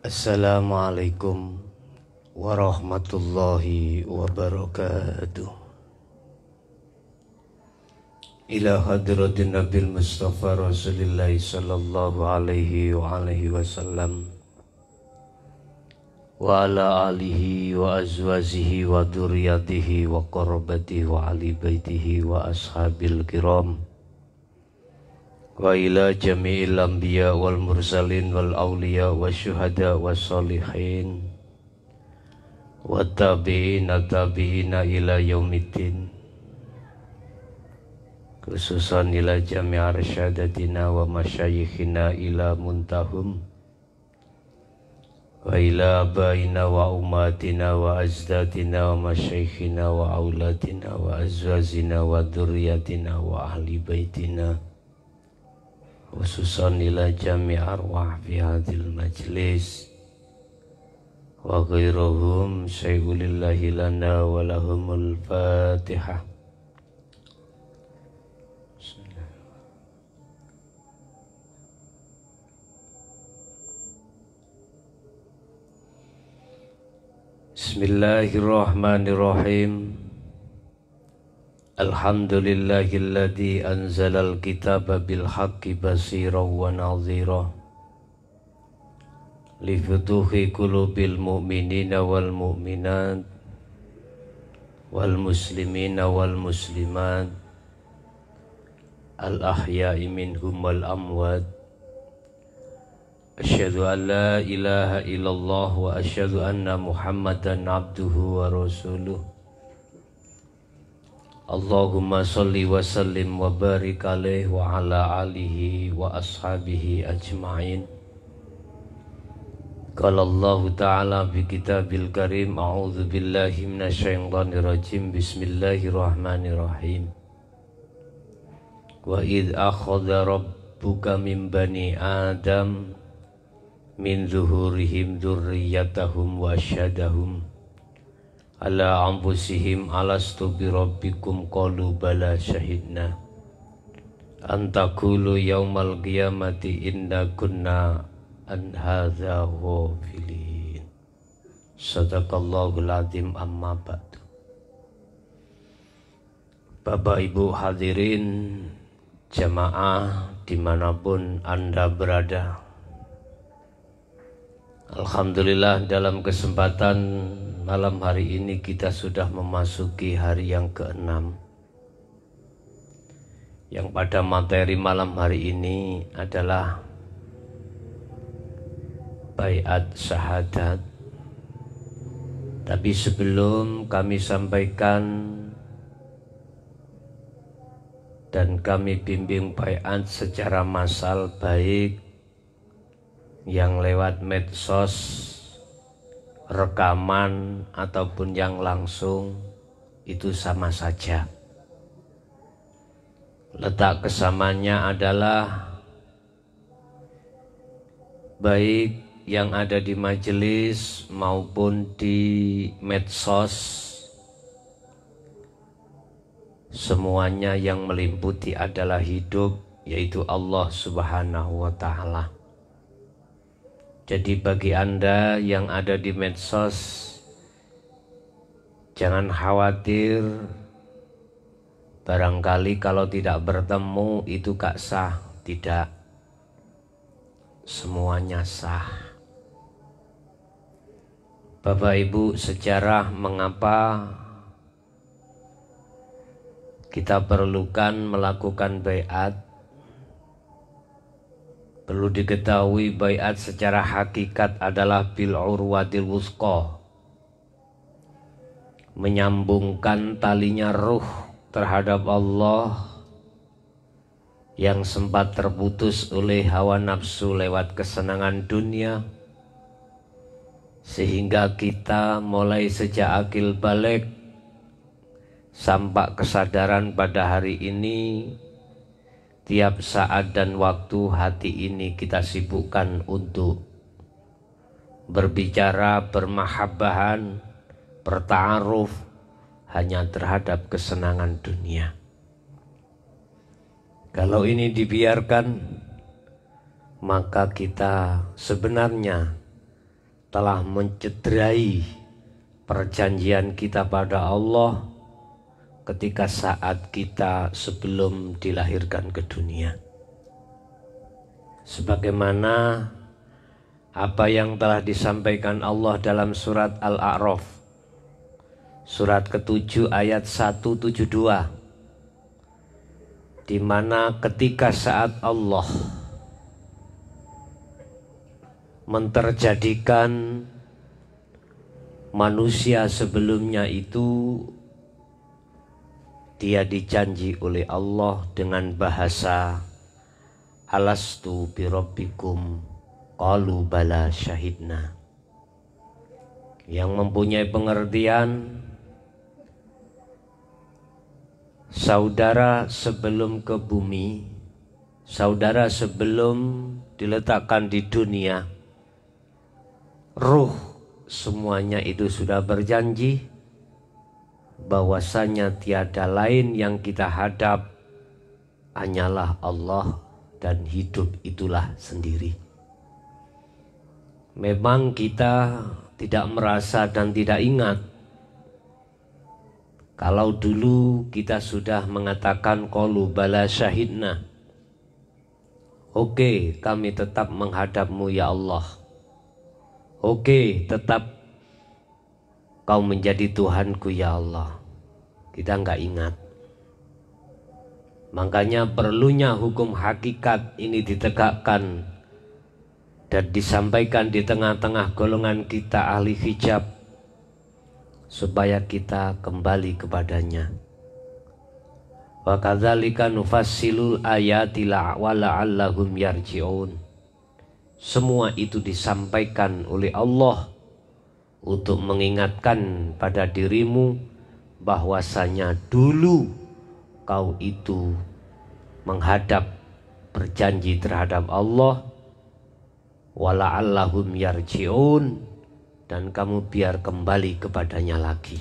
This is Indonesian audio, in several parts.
Assalamualaikum warahmatullahi wabarakatuh. Ila hadratin Nabil Mustafa Rasulillah sallallahu alaihi wa alihi wasallam wa ala alihi wa azwajihi wa dzurriyyatihi wa qarabatihi wa ali baitihi wa ashabil kiram wa ila jami'il anbiya wal mursalin wal awliya wa syuhada wa salihin wa tabi'ina tabi'ina ila yaumiddin, khususan ila jami' arsyadatina wa masyayikhina ila muntahum wa ila abaina wa umatina wa azdatina wa masyayikhina wa auladina wa azwazina wa dzurriyyatina wa ahli baitina, khususan ila jami' arwah fi hadhil majlis wa ghairuhum syai'ulillahi lana wa lahumul fatihah. Bismillahirrahmanirrahim. Alhamdulillahilladzi anzalal kitaba bil haqqi basiran wa nadhira li futuhi qulubil mu'minina wal mu'minat wal muslimina wal muslimat al ahya'i minhum wal amwat. Asyhadu an la ilaha illallah wa asyhadu anna Muhammadan abduhu wa rasuluh. Allahumma salli wa sallim wa barik alaihi wa ala alihi wa ashabihi ajma'in. Qala Allah ta'ala fi kitabil karim, a'udzu billahi minasyaitonir rajim, bismillahirrahmanirrahim. Wa idh akhadha rabbuka min bani adam min zuhurihim dzurriyyatahum wa asyhadahum ala anfusihim alastu bi rabbikum qalu bala syahidna an taqulu yaumal qiyamati inna kunna an hadza ghafilin. Sadaqallahul azim. Amma ba'du. Bapak Ibu hadirin jamaah dimanapun Anda berada, alhamdulillah dalam kesempatan malam hari ini kita sudah memasuki hari yang ke-6, yang pada materi malam hari ini adalah baiat syahadat. Tapi sebelum kami sampaikan dan kami bimbing baiat secara massal, baik yang lewat medsos, rekaman ataupun yang langsung, itu sama saja. Letak kesamanya adalah baik yang ada di majelis maupun di medsos, semuanya yang meliputi adalah hidup, yaitu Allah Subhanahu wa ta'ala. Jadi bagi Anda yang ada di medsos, jangan khawatir, barangkali kalau tidak bertemu itu gak sah. Tidak, semuanya sah. Bapak Ibu, sejarah mengapa kita perlukan melakukan baiat. Perlu diketahui baiat secara hakikat adalah bil urwatil wusqa, menyambungkan talinya ruh terhadap Allah yang sempat terputus oleh hawa nafsu lewat kesenangan dunia, sehingga kita mulai sejak akil balik sampai kesadaran pada hari ini, tiap saat dan waktu hati ini kita sibukkan untuk berbicara, bermahabbahan, berta'aruf hanya terhadap kesenangan dunia. Kalau ini dibiarkan, maka kita sebenarnya telah mencederai perjanjian kita pada Allah ketika saat kita sebelum dilahirkan ke dunia. Sebagaimana apa yang telah disampaikan Allah dalam surat Al-A'raf, surat ke-7 ayat 172, di mana ketika saat Allah menterjadikan manusia sebelumnya itu, dia dijanji oleh Allah dengan bahasa alastu birabbikum qalu bala syahidna, yang mempunyai pengertian saudara sebelum ke bumi, saudara sebelum diletakkan di dunia, ruh semuanya itu sudah berjanji bahwasanya tiada lain yang kita hadap hanyalah Allah, dan hidup itulah sendiri. Memang kita tidak merasa dan tidak ingat kalau dulu kita sudah mengatakan qalu bala syahidna, oke, kami tetap menghadapmu ya Allah, oke, tetap kau menjadi Tuhanku ya Allah. Kita enggak ingat. Makanya perlunya hukum hakikat ini ditegakkan dan disampaikan di tengah-tengah golongan kita ahli hijab, supaya kita kembali kepadanya. Wa kadzalika nufassilul ayati la'allahum yarji'un. Semua itu disampaikan oleh Allah untuk mengingatkan pada dirimu bahwasanya dulu kau itu menghadap berjanji terhadap Allah, wala'allahum yarji'un, dan kamu biar kembali kepadanya lagi.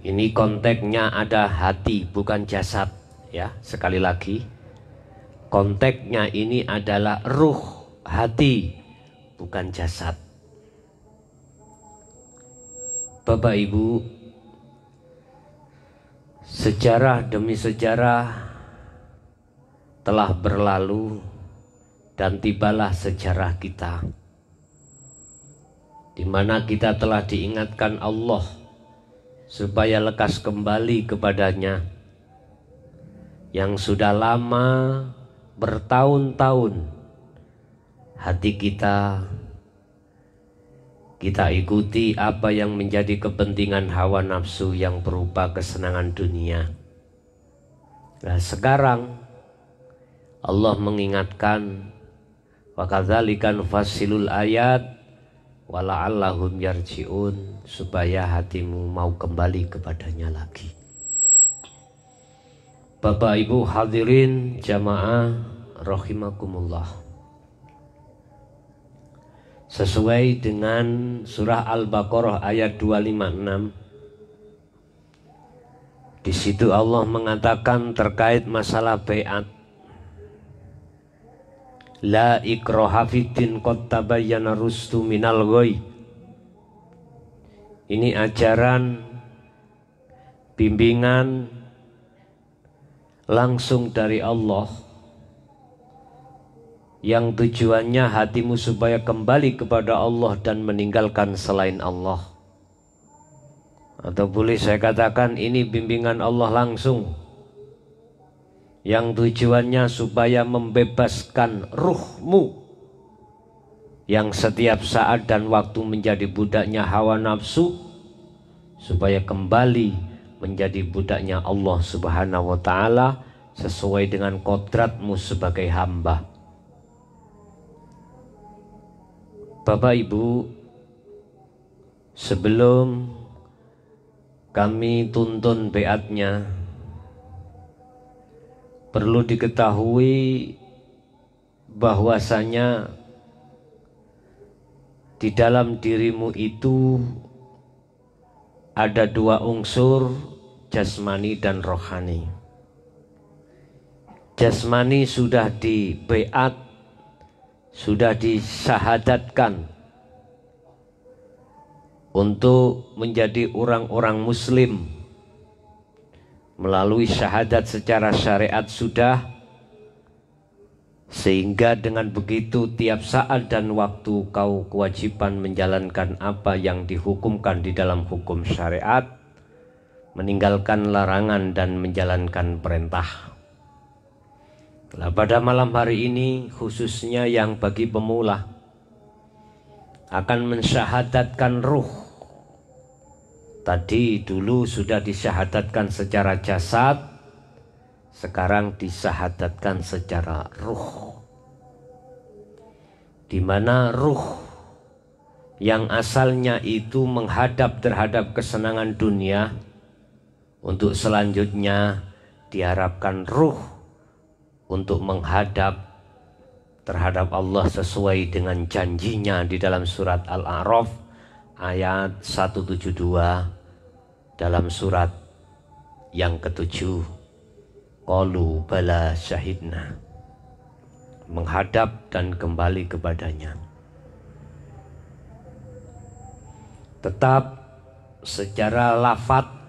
Ini konteksnya ada hati bukan jasad ya. Sekali lagi, konteksnya ini adalah ruh, hati, bukan jasad. Bapak Ibu, sejarah demi sejarah telah berlalu dan tibalah sejarah kita, di mana kita telah diingatkan Allah supaya lekas kembali kepadanya, yang sudah lama bertahun-tahun hati kita ikuti apa yang menjadi kepentingan hawa nafsu yang berupa kesenangan dunia. Nah, sekarang Allah mengingatkan, wa kadzalika nufassilul ayat wala'allahum yarji'un, supaya hatimu mau kembali kepadanya lagi. Bapak Ibu hadirin jamaah rahimakumullah. Sesuai dengan surah Al-Baqarah ayat 256, di situ Allah mengatakan terkait masalah bai'at, la ikraha fiddin qad tabayyana rusdu minal ghoi. Ini ajaran bimbingan langsung dari Allah, yang tujuannya hatimu supaya kembali kepada Allah dan meninggalkan selain Allah. Atau boleh saya katakan ini bimbingan Allah langsung, yang tujuannya supaya membebaskan ruhmu yang setiap saat dan waktu menjadi budaknya hawa nafsu, supaya kembali menjadi budaknya Allah Subhanahu wa ta'ala sesuai dengan kodratmu sebagai hamba. Bapak Ibu, sebelum kami tuntun bai'atnya, perlu diketahui bahwasanya di dalam dirimu itu ada dua unsur, jasmani dan rohani. Jasmani sudah dibeat, sudah disyahadatkan untuk menjadi orang-orang muslim melalui syahadat secara syariat sudah, sehingga dengan begitu tiap saat dan waktu kau kewajiban menjalankan apa yang dihukumkan di dalam hukum syariat, meninggalkan larangan dan menjalankan perintah. Nah, pada malam hari ini khususnya yang bagi pemula akan mensyahadatkan ruh. Tadi dulu sudah disyahadatkan secara jasad, sekarang disyahadatkan secara ruh. Di mana ruh yang asalnya itu menghadap terhadap kesenangan dunia, untuk selanjutnya diharapkan ruh untuk menghadap terhadap Allah sesuai dengan janjinya di dalam surat Al-A'raf ayat 172, dalam surat yang ketujuh, qalu bala syahidna, menghadap dan kembali kepadanya. Tetap secara lafadz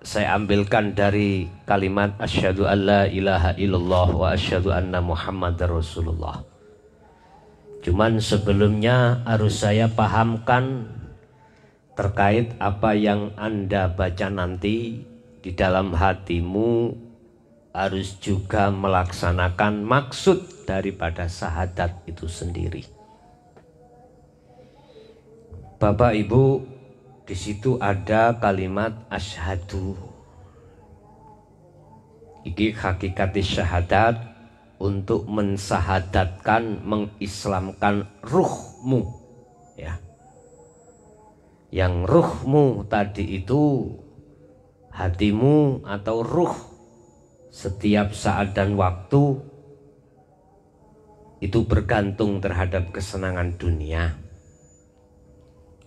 saya ambilkan dari kalimat asyhadu alla ilaha illallah wa asyhadu anna muhammadar rasulullah. Cuman sebelumnya harus saya pahamkan terkait apa yang Anda baca nanti. Di dalam hatimu harus juga melaksanakan maksud daripada syahadat itu sendiri. Bapak Ibu, di situ ada kalimat asyhadu. Iki hakikat syahadat, untuk mensyahadatkan, mengislamkan ruhmu, ya. Yang ruhmu tadi itu hatimu atau ruh, setiap saat dan waktu itu bergantung terhadap kesenangan dunia.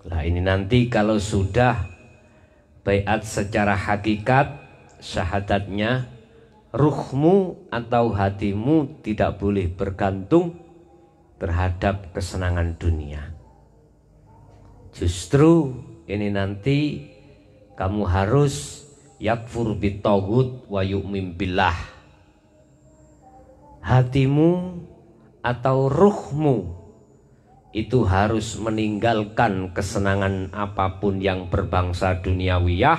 Nah, ini nanti kalau sudah baiat secara hakikat, syahadatnya ruhmu atau hatimu tidak boleh bergantung terhadap kesenangan dunia. Justru ini nanti kamu harus yakfur bitaghut wa yu'min billah. Hatimu atau ruhmu itu harus meninggalkan kesenangan apapun yang berbangsa duniawiyah,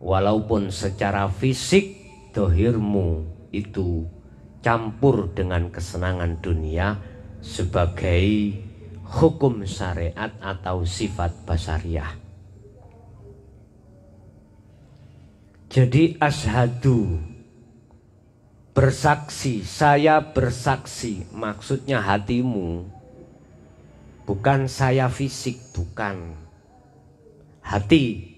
walaupun secara fisik dohirmu itu campur dengan kesenangan dunia sebagai hukum syariat atau sifat basariyah. Jadi asyhadu, bersaksi, saya bersaksi, maksudnya hatimu, bukan saya fisik, bukan. Hati.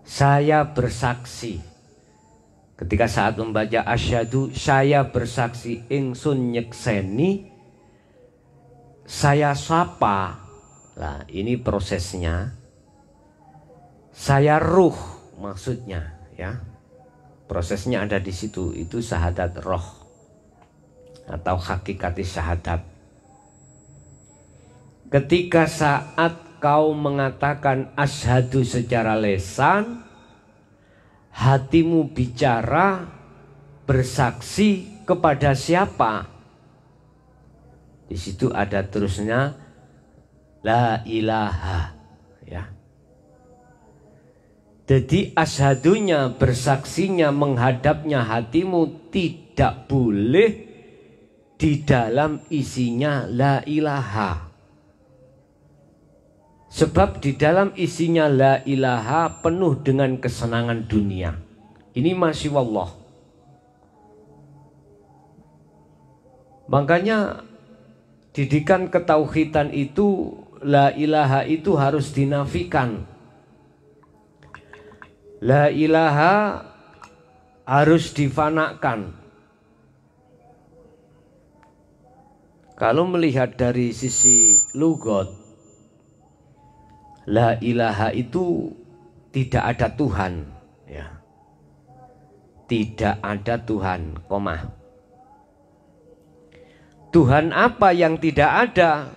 Saya bersaksi. Ketika saat membaca asyhadu, saya bersaksi ingsun nyekseni, saya sapa. Nah, ini prosesnya. Saya ruh maksudnya, ya. Prosesnya ada di situ, itu syahadat roh atau hakikat syahadat. Ketika saat kau mengatakan asyhadu secara lesan, hatimu bicara bersaksi kepada siapa? Di situ ada terusnya la ilaha, ya. Jadi asyhadunya, bersaksinya, menghadapnya hatimu tidak boleh di dalam isinya la ilaha. Sebab di dalam isinya la ilaha penuh dengan kesenangan dunia. Ini masih wallah. Makanya didikan ketauhidan itu, la ilaha itu harus dinafikan. La ilaha harus difanakan. Kalau melihat dari sisi lugat, La ilaha itu tidak ada Tuhan, ya. Tidak ada Tuhan, koma. Tuhan apa yang tidak ada?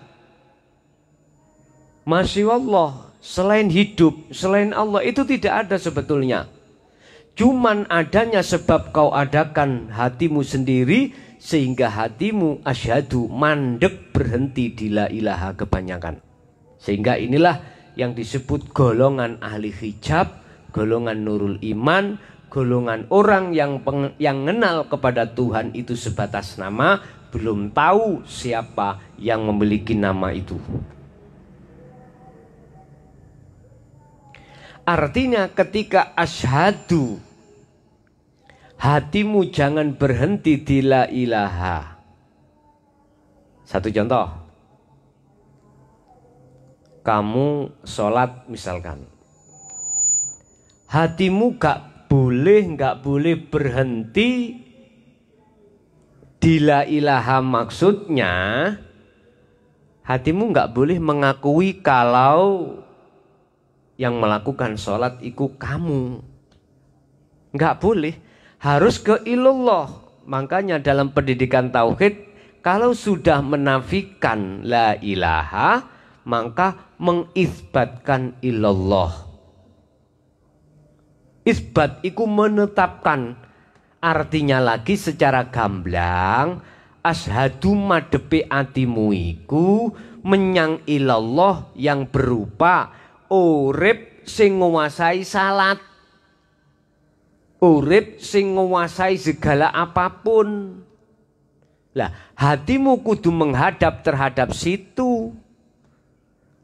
Masya Allah, selain hidup, selain Allah itu tidak ada sebetulnya. Cuman adanya sebab kau adakan hatimu sendiri, sehingga hatimu asyhadu mandek berhenti di la ilaha kebanyakan. Sehingga inilah yang disebut golongan ahli hijab, golongan nurul iman, golongan orang yang kenal kepada Tuhan itu sebatas nama, belum tahu siapa yang memiliki nama itu. Artinya ketika asyhadu, hatimu jangan berhenti di la ilaha. Satu contoh. Kamu sholat misalkan, hatimu nggak boleh berhenti di la ilaha, maksudnya hatimu nggak boleh mengakui kalau yang melakukan sholat itu kamu, nggak boleh, harus ke ilallah. Makanya dalam pendidikan tauhid, kalau sudah menafikan la ilaha, maka mengisbatkan ilallah. Isbat itu menetapkan. Artinya lagi secara gamblang, asyhadu madepe atimu iku menyang ilallah yang berupa urip sing nguasai salat, urip sing nguasai segala apapun. Lah, hatimu kudu menghadap terhadap situ.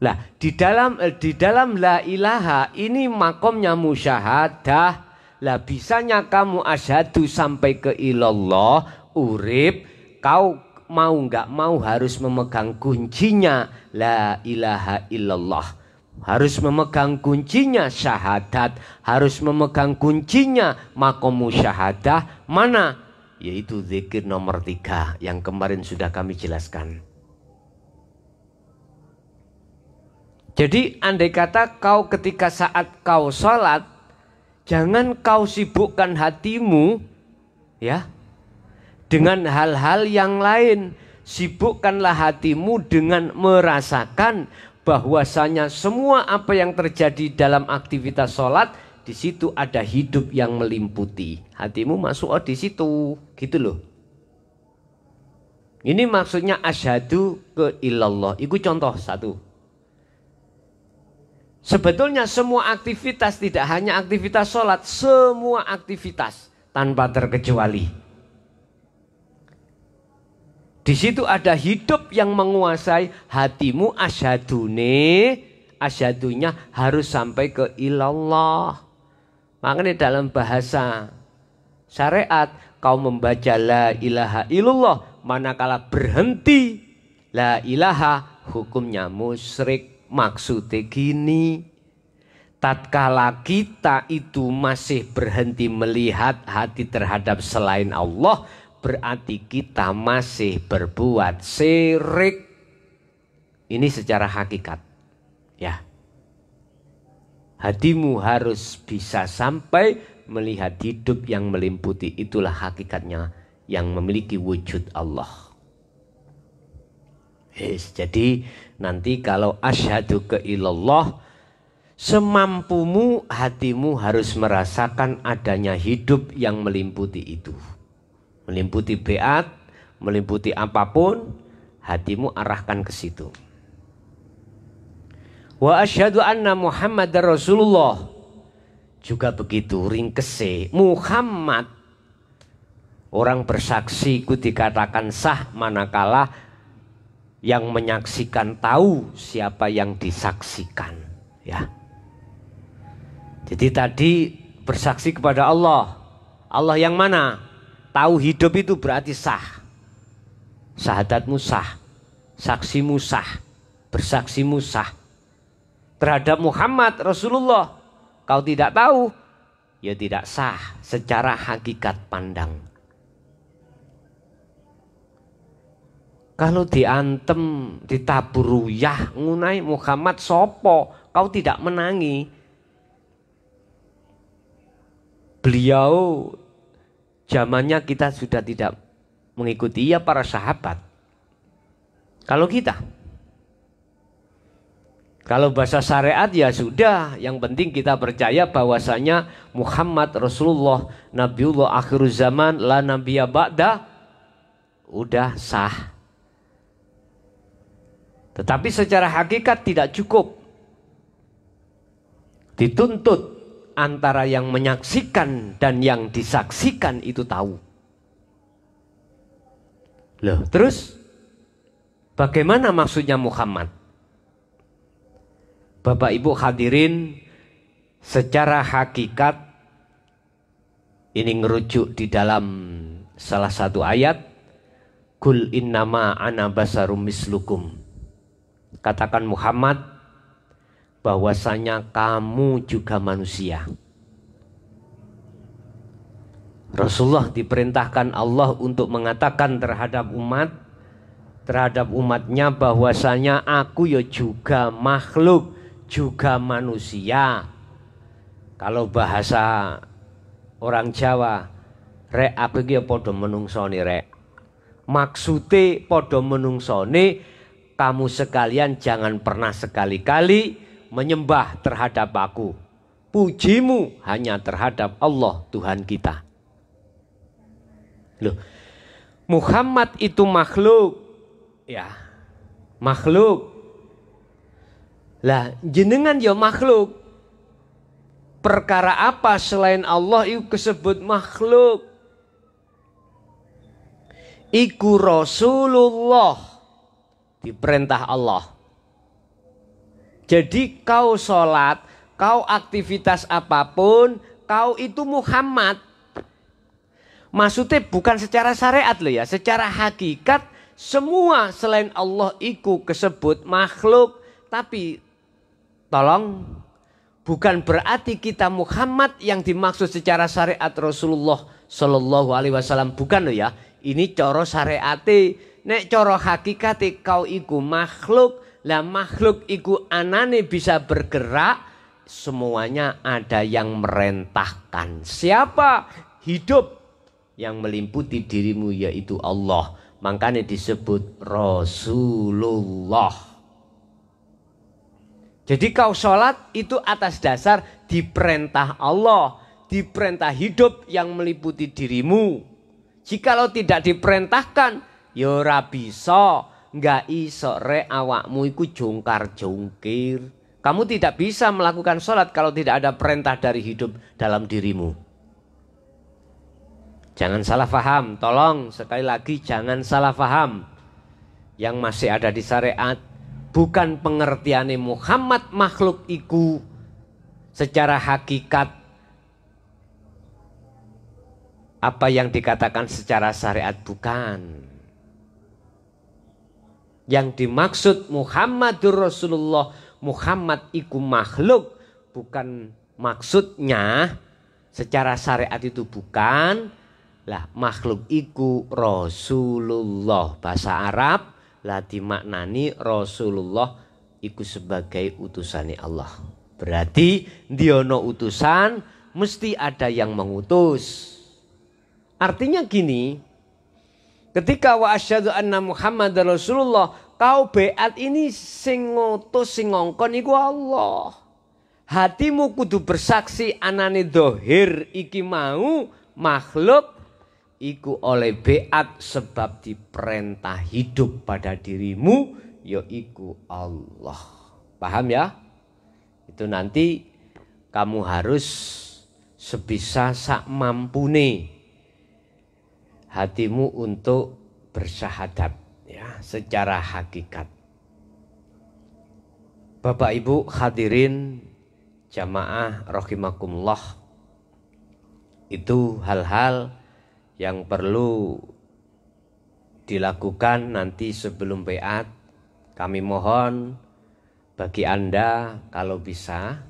Lah, di dalam la ilaha ini makomnya musyahadah. Lah, bisanya kamu asyhadu sampai ke ilallah, urip, kau mau nggak mau harus memegang kuncinya la ilaha illallah. Harus memegang kuncinya syahadat, harus memegang kuncinya makom musyahadah. Mana? Yaitu zikir nomor 3 yang kemarin sudah kami jelaskan. Jadi andai kata kau ketika saat kau sholat, jangan kau sibukkan hatimu ya dengan hal-hal yang lain. Sibukkanlah hatimu dengan merasakan bahwasanya semua apa yang terjadi dalam aktivitas sholat, di situ ada hidup yang melimputi. Hatimu masuk di situ, gitu loh. Ini maksudnya asyhadu ke ilallah. Itu contoh satu. Sebetulnya semua aktivitas, tidak hanya aktivitas sholat, semua aktivitas tanpa terkecuali. Di situ ada hidup yang menguasai hatimu, asyadunya harus sampai ke ilallah. Makanya dalam bahasa syariat, kau membaca la ilaha illallah, manakala berhenti la ilaha, hukumnya musyrik. Maksudnya gini, tatkala kita itu masih berhenti melihat hati terhadap selain Allah, berarti kita masih berbuat syirik. Ini secara hakikat, ya. Hatimu harus bisa sampai melihat hidup yang melimputi. Itulah hakikatnya yang memiliki wujud Allah. Yes, jadi nanti kalau asyhadu ke ilallah, semampumu hatimu harus merasakan adanya hidup yang melimputi itu. Melimputi beat, melimputi apapun, hatimu arahkan ke situ. Wa asyhadu anna Muhammadar Rasulullah. Juga begitu ringkese, Muhammad. Orang bersaksi itu dikatakan sah manakala yang menyaksikan tahu siapa yang disaksikan, ya. Jadi tadi bersaksi kepada Allah. Allah yang mana? Tahu hidup itu berarti sah. Syahadatmu sah, saksimu sah, bersaksimu sah. Terhadap Muhammad Rasulullah kau tidak tahu, ya tidak sah secara hakikat pandang. Kalau diantem, ditabur ruyah, ngunai Muhammad sopo, kau tidak menangi. Beliau zamannya kita sudah tidak mengikuti ya para sahabat. Kalau kita, kalau bahasa syariat ya sudah, yang penting kita percaya bahwasanya Muhammad Rasulullah Nabiullah akhir zaman la nabiyya ba'da, udah sah. Tetapi secara hakikat tidak cukup. Dituntut antara yang menyaksikan dan yang disaksikan itu tahu. Loh, terus bagaimana maksudnya Muhammad? Bapak Ibu hadirin, secara hakikat ini ngerujuk di dalam salah satu ayat, Kul innama ana basarum mislukum. Katakan Muhammad, bahwasanya kamu juga manusia. Rasulullah diperintahkan Allah untuk mengatakan terhadap umatnya bahwasanya aku ya juga makhluk, juga manusia. Kalau bahasa orang Jawa, rek aku iki padha menungsone rek. Maksude padha menungsone, kamu sekalian jangan pernah sekali-kali menyembah terhadap aku. Pujimu hanya terhadap Allah Tuhan kita. Loh, Muhammad itu makhluk. Ya, makhluk. Lah, jenengan ya makhluk. Perkara apa selain Allah itu disebut makhluk? Iku Rasulullah. Diperintah Allah. Jadi kau sholat, kau aktivitas apapun, kau itu Muhammad. Maksudnya bukan secara syariat loh ya, secara hakikat semua selain Allah itu disebut makhluk. Tapi tolong, bukan berarti kita Muhammad yang dimaksud secara syariat Rasulullah Shallallahu Alaihi Wasallam, bukan loh ya. Ini coro syariate. Nek coro hakikate kau iku makhluk, lah makhluk iku anane bisa bergerak, semuanya ada yang merentahkan. Siapa? Hidup yang meliputi dirimu yaitu Allah. Makanya disebut Rasulullah. Jadi kau sholat itu atas dasar diperintah Allah, diperintah hidup yang meliputi dirimu. Jikalau tidak diperintahkan, ya ora bisa, nggak iso rek awakmu iku jongkar-jongkir. Kamu tidak bisa melakukan sholat kalau tidak ada perintah dari hidup dalam dirimu. Jangan salah faham, tolong sekali lagi jangan salah faham. Yang masih ada di syariat bukan pengertiane Muhammad makhluk iku secara hakikat apa yang dikatakan secara syariat, bukan. Yang dimaksud Muhammadur Rasulullah, Muhammad iku makhluk, bukan maksudnya secara syariat itu bukan. Lah makhluk iku Rasulullah, bahasa Arab lah dimaknani Rasulullah iku sebagai utusannya Allah. Berarti diono utusan mesti ada yang mengutus. Artinya gini, ketika wa asyhadu anna Muhammadar Rasulullah, kau beat ini sing ngutus sing ngongkon iku Allah. Hatimu kudu bersaksi anane dohir iki mau makhluk iku oleh beat sebab diperintah hidup pada dirimu yaiku Allah. Paham ya? Itu nanti kamu harus sebisa sak mampune hatimu untuk bersyahadat ya secara hakikat. Bapak Ibu hadirin jamaah rahimakumullah, itu hal-hal yang perlu dilakukan nanti sebelum baiat. Kami mohon bagi Anda kalau bisa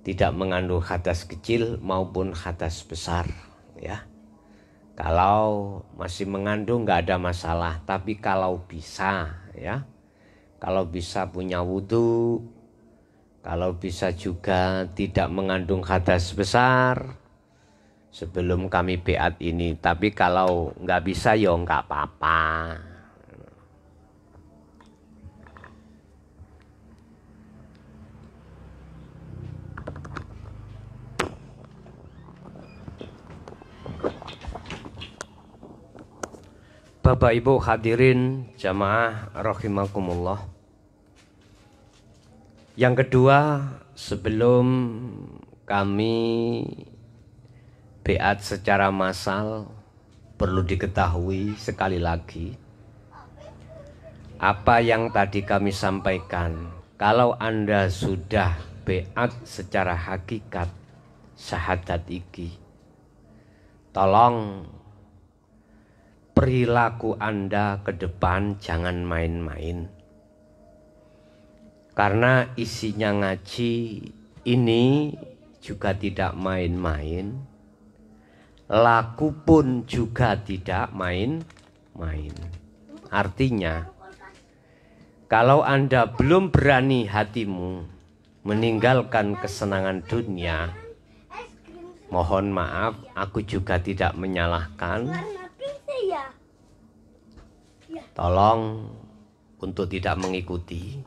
tidak mengandung hadas kecil maupun hadas besar ya. Kalau masih mengandung nggak ada masalah, tapi kalau bisa ya, kalau bisa punya wudhu, kalau bisa juga tidak mengandung hadas besar sebelum kami beat ini. Tapi kalau nggak bisa ya nggak apa-apa. Bapak Ibu hadirin jamaah rahimakumullah. Yang kedua, sebelum kami beat secara massal, perlu diketahui sekali lagi apa yang tadi kami sampaikan. Kalau Anda sudah beat secara hakikat syahadat iki, tolong perilaku Anda ke depan jangan main-main. Karena isinya ngaji ini juga tidak main-main. Laku pun juga tidak main-main. Artinya, kalau Anda belum berani hatimu meninggalkan kesenangan dunia, mohon maaf, aku juga tidak menyalahkan. Tolong untuk tidak mengikuti.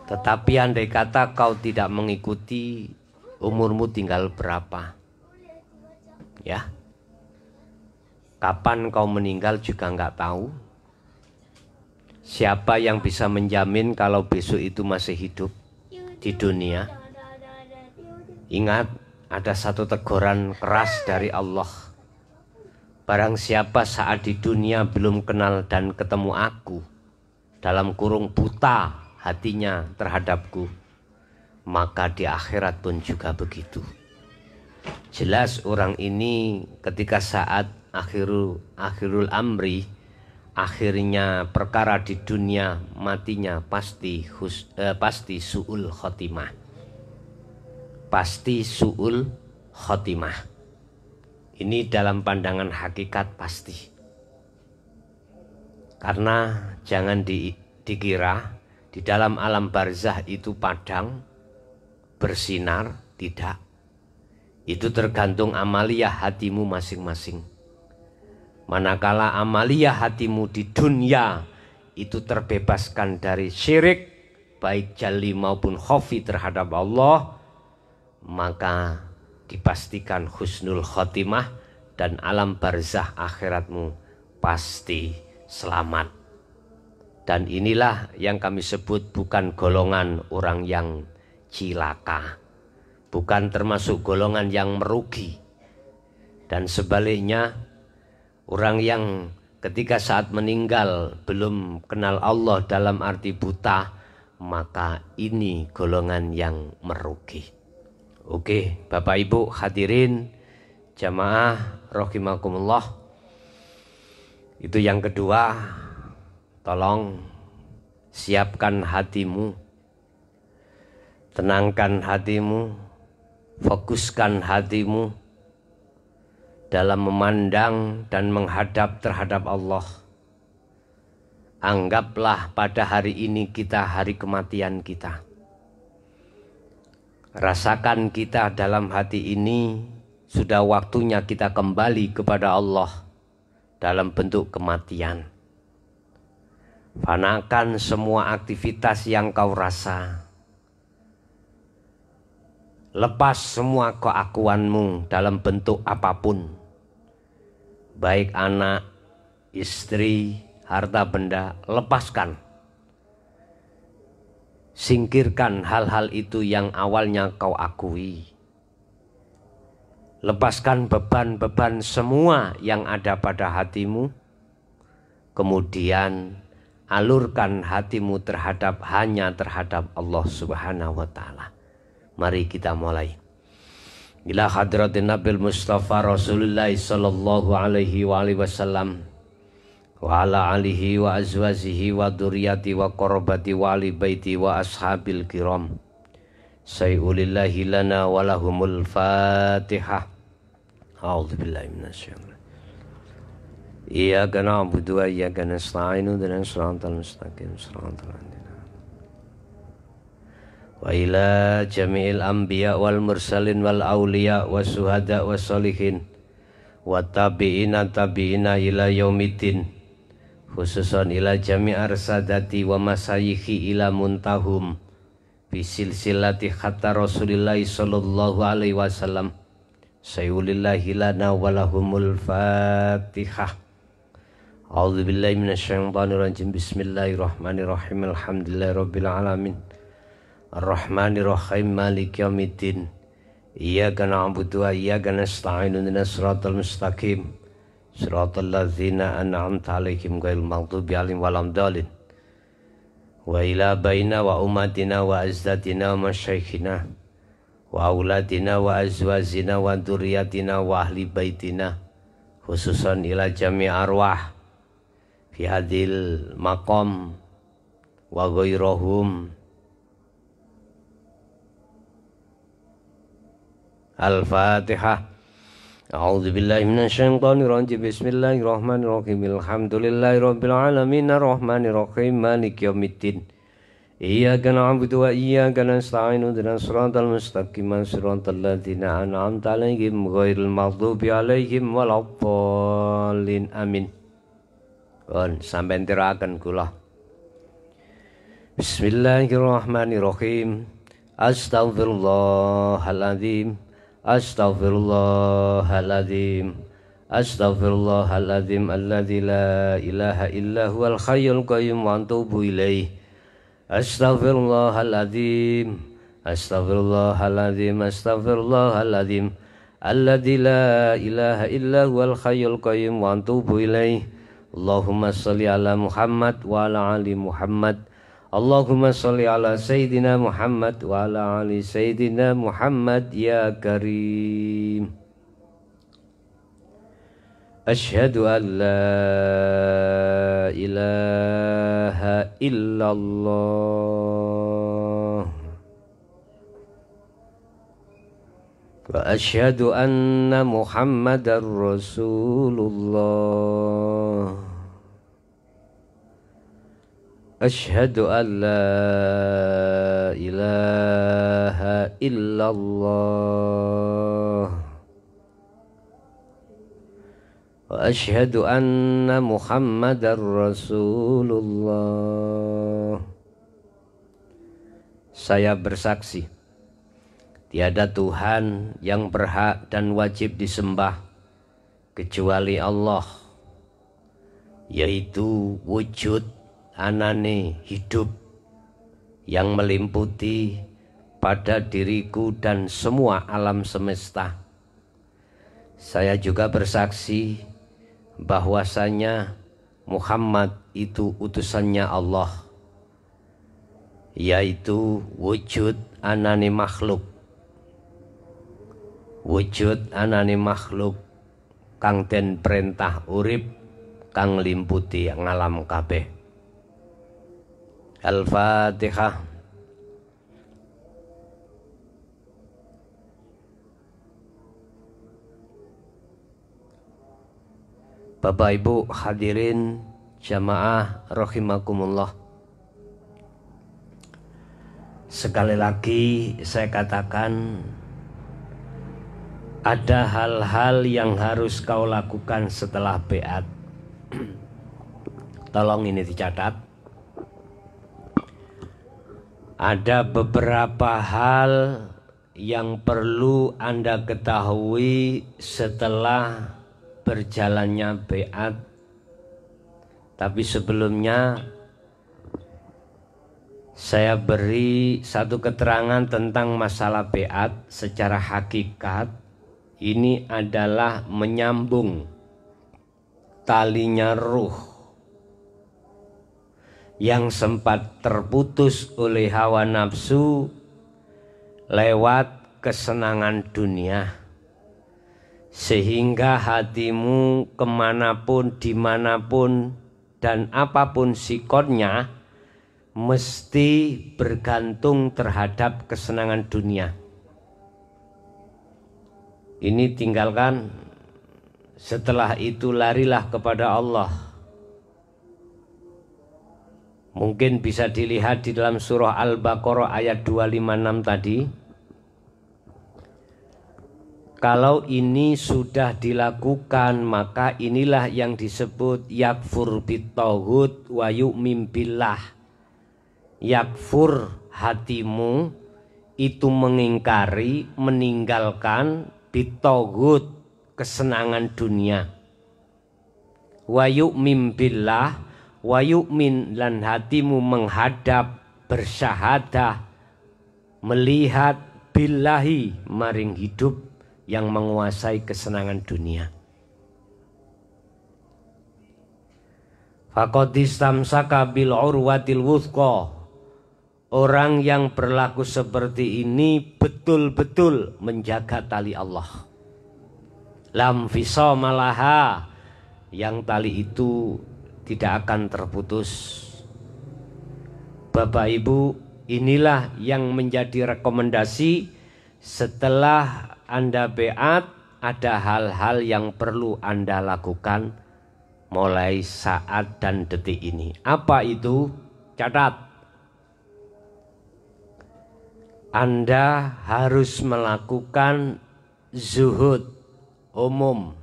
Tetapi andai kata kau tidak mengikuti, umurmu tinggal berapa? Ya, kapan kau meninggal juga nggak tahu. Siapa yang bisa menjamin kalau besok itu masih hidup di dunia? Ingat, ada satu teguran keras dari Allah. Barang siapa saat di dunia belum kenal dan ketemu aku, dalam kurung buta hatinya terhadapku, maka di akhirat pun juga begitu. Jelas orang ini ketika saat akhirul amri, akhirnya perkara di dunia, matinya pasti su'ul khotimah. Pasti su'ul khotimah. Ini dalam pandangan hakikat pasti. Karena jangan dikira di dalam alam barzah itu padang, bersinar, tidak. Itu tergantung amaliyah hatimu masing-masing. Manakala amaliyah hatimu di dunia itu terbebaskan dari syirik, baik jali maupun khafi terhadap Allah, maka dipastikan husnul khotimah dan alam barzah akhiratmu pasti selamat. Dan inilah yang kami sebut bukan golongan orang yang cilaka, bukan termasuk golongan yang merugi. Dan sebaliknya, orang yang ketika saat meninggal belum kenal Allah dalam arti buta, maka ini golongan yang merugi. Oke, Bapak Ibu hadirin jamaah rahimakumullah. Itu yang kedua, tolong siapkan hatimu, tenangkan hatimu, fokuskan hatimu dalam memandang dan menghadap terhadap Allah. Anggaplah pada hari ini kita hari kematian kita. Rasakan kita dalam hati ini sudah waktunya kita kembali kepada Allah dalam bentuk kematian. Fanakan semua aktivitas yang kau rasa. Lepas semua keakuanmu dalam bentuk apapun. Baik anak, istri, harta benda, lepaskan. Singkirkan hal-hal itu yang awalnya kau akui. Lepaskan beban-beban semua yang ada pada hatimu. Kemudian alurkan hatimu hanya terhadap Allah Subhanahu wa ta'ala. Mari kita mulai. Ila hadratin Nabil Mustafa Rasulullah sallallahu alaihi wa alihi wasallam wa ala alihi wa azwajihi wa dzurriyyati wa qarabati wa ali baiti wa ashabil kiram. Sayyulillahi lana wa lahumul Fatihah. A'udzubillahi minasyaitonir. Iyyaka na'budu wa iyyaka nasta'in ihdinas siratal mustaqim siratal ladzina wa ila jami'il anbiya wal mursalin wal auliya was syuhada was sholihin wa tabi'ina ila yaumiddin khususan ila jami'ar sadati wa masayikhi ila muntahum bisilsilati khatta Rasulillahi sallallahu alaihi wasallam sayyulillahi lana walahumul fatihah. A'udzubillahi minasyaitonirrajim. Bismillahirrahmanirrahim. Alhamdulillahirabbil alamin. Arrahmanirrahim. Maliki yaumiddin. Iyyaka na'budu wa iyyaka nasta'in ihdinas siratal mustaqim. Siratal ladzina an'amta 'alaihim ghairil maghdubi 'alaihim waladdallin. Wa ila baina wa ummatina wa azdatina wa masyayikhina wa auladina wa azwazina wa dzurriyyatina wa ahli baitina khususan ila jami' arwah fi hadil maqam wa ghairahum. Al-Fatihah. A'udzubillahi minasyaitonirrajim. Bismillahirrahmanirrahim. Alhamdulillahirabbil alamin arrahmanirrahim maliki yaumiddin. Iyyaka na'budu wa iyyaka nasta'in ihdinas siratal mustaqim siratal ladzina an'amta 'alaihim ghairil maghdubi 'alaihim waladdallin. Amin. Sampeyan tiraken kula. Bismillahirrahmanirrahim. Astaghfirullahaladzim. Astaghfirullahaladzim. Astaghfirullahaladzim alladzi la ilaha illa huwal hayyul qayyum wa atubu ilaih. Astaghfirullahaladzim. Astaghfirullahaladzim. Astaghfirullahaladzim alladzi la ilaha illa huwal hayyul qayyum wa atubu ilaih. Allahumma shalli ala Muhammad wa ala ali Muhammad. Allahumma sholli ala Sayyidina Muhammad wa ala ali Sayyidina Muhammad ya Karim. Ashhadu an la ilaha illallah wa ashhadu anna Muhammadar Rasulullah. Ashhadu an la ilaha illallah wa ashhadu anna Muhammadar Rasulullah. Saya bersaksi tiada Tuhan yang berhak dan wajib disembah kecuali Allah, yaitu wujud anane hidup yang meliputi pada diriku dan semua alam semesta. Saya juga bersaksi bahwasanya Muhammad itu utusannya Allah, yaitu wujud anane makhluk. Wujud anane makhluk kang den perintah urip kang limputi ngalam kabeh. Al-Fatihah. Bapak Ibu hadirin jamaah rahimakumullah. Sekali lagi saya katakan, ada hal-hal yang harus kau lakukan setelah beat. Tolong ini dicatat. Ada beberapa hal yang perlu Anda ketahui setelah berjalannya beat. Tapi sebelumnya saya beri satu keterangan tentang masalah beat secara hakikat. Ini adalah menyambung talinya ruh yang sempat terputus oleh hawa nafsu lewat kesenangan dunia, sehingga hatimu kemanapun, dimanapun, dan apapun sikonnya mesti bergantung terhadap kesenangan dunia. Ini tinggalkan Setelah itu larilah kepada Allah. Mungkin bisa dilihat di dalam surah Al-Baqarah ayat 256 tadi. Kalau ini sudah dilakukan, maka inilah yang disebut yakfur bitaghut wa yu'min billah. Yakfur, hatimu itu mengingkari, meninggalkan bitaghut, kesenangan dunia. Wa yu'min billah, wa yu'min, lan hatimu menghadap, bersyahadah, melihat billahi, maring hidup yang menguasai kesenangan dunia. Faqad istamsaka bil urwatil wuthqa. Orang yang berlaku seperti ini betul-betul menjaga tali Allah. Lam fisama laha, yang tali itu tidak akan terputus. Bapak Ibu, inilah yang menjadi rekomendasi setelah Anda beat, ada hal-hal yang perlu Anda lakukan mulai saat dan detik ini. Apa itu? Catat. Anda harus melakukan zuhud umum.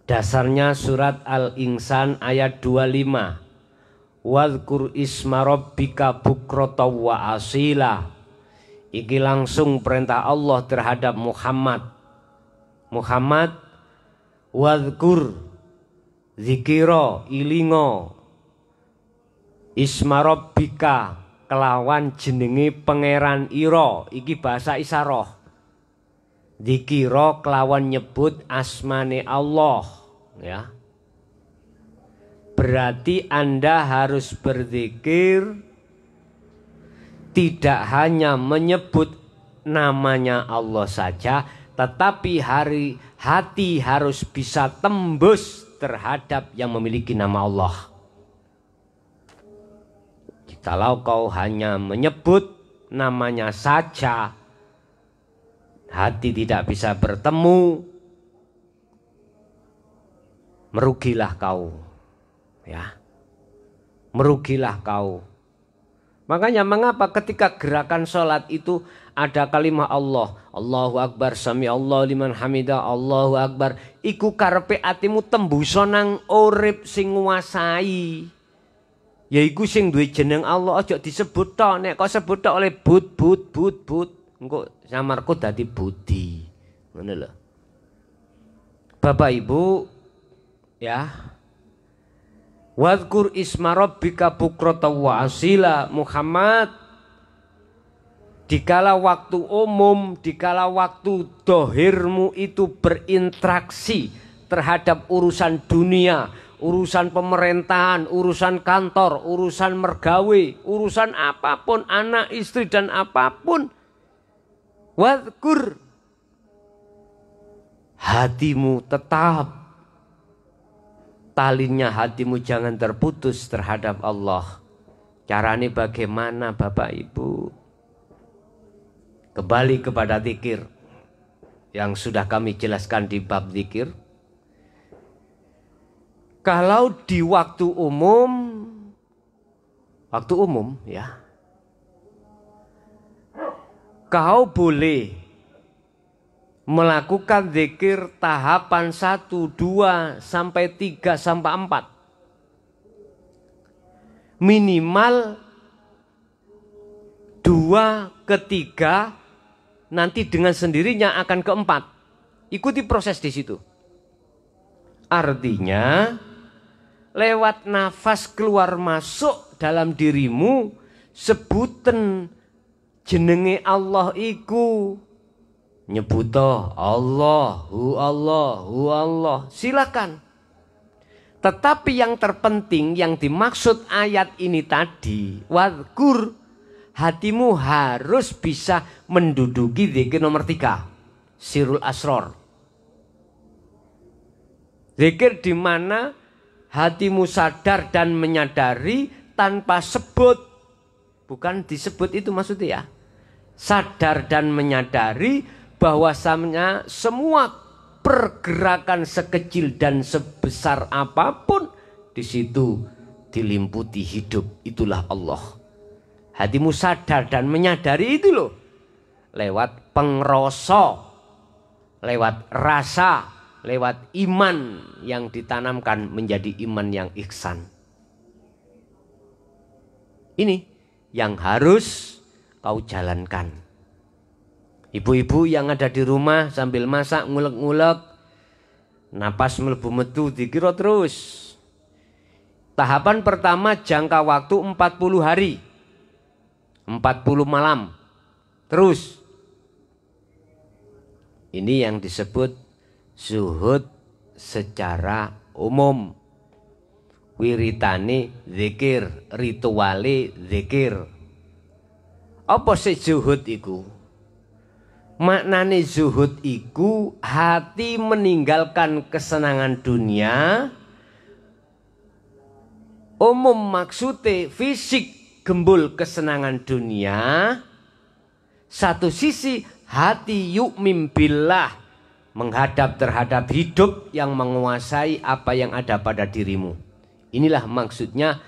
Dasarnya surat Al-Insan ayat 25. Wadhkur isma rabbika bukrata wa asila. Iki langsung perintah Allah terhadap Muhammad. Muhammad, wadhkur, zikiro, ilingo, isma rabbika, kelawan jenenge pangeran ira. Iki bahasa isyarah. Dikira kelawan nyebut asmane Allah, ya. Berarti Anda harus berzikir tidak hanya menyebut namanya Allah saja, tetapi hati harus bisa tembus terhadap yang memiliki nama Allah. Jikalau kau hanya menyebut namanya saja, hati tidak bisa bertemu, merugilah kau, ya, merugilah kau. Makanya mengapa ketika gerakan sholat itu ada kalimat Allah, Allahu Akbar, sami Allah liman hamidah, Allahu Akbar, iku karepe atimu tembuso nang urip sing nguasai, yaiku sing duwe jeneng Allah. Aja disebut tok, nek kok sebut tok oleh but engko samarku dadi budi. Ngono lho. Bapak Ibu, ya. Wadhkur isma rabbika bukrata wa asila. Muhammad, dikala waktu umum, dikala waktu dohirmu itu berinteraksi terhadap urusan dunia, urusan pemerintahan, urusan kantor, urusan mergawe, urusan apapun, anak, istri dan apapun, wadhkur, hatimu tetap, talinya hatimu jangan terputus terhadap Allah. Caranya bagaimana Bapak Ibu? Kembali kepada zikir yang sudah kami jelaskan di bab zikir. Kalau di waktu umum ya, kau boleh melakukan zikir tahapan 1, 2, sampai 3, sampai 4. Minimal 2 ke 3, nanti dengan sendirinya akan ke 4. Ikuti proses di situ. Artinya lewat nafas keluar masuk dalam dirimu, sebutan jenenge Allah iku, nyebuto Allahu Allah, silakan. Tetapi yang terpenting yang dimaksud ayat ini tadi, wadhkur, hatimu harus bisa menduduki zikir nomor 3, sirul asror. Zikir di mana hatimu sadar dan menyadari tanpa sebut. Bukan disebut itu maksudnya ya. Sadar dan menyadari bahwasannya semua pergerakan sekecil dan sebesar apapun, di situ dilimputi hidup. Itulah Allah. Hatimu sadar dan menyadari itu loh. Lewat pengrasa, lewat rasa, lewat iman yang ditanamkan menjadi iman yang ihsan. Ini yang harus kau jalankan. Ibu-ibu yang ada di rumah sambil masak ngulek-ngulek, napas mlebu metu dikira terus. Tahapan pertama jangka waktu 40 hari. 40 malam. Terus. Ini yang disebut zuhud secara umum. Wiritane zikir, rituale zikir. Apa sih zuhud iku? Maknane zuhud iku hati meninggalkan kesenangan dunia. Umum maksudnya fisik gembul kesenangan dunia. Satu sisi hati yu'min billah, menghadap terhadap hidup yang menguasai apa yang ada pada dirimu. Inilah maksudnya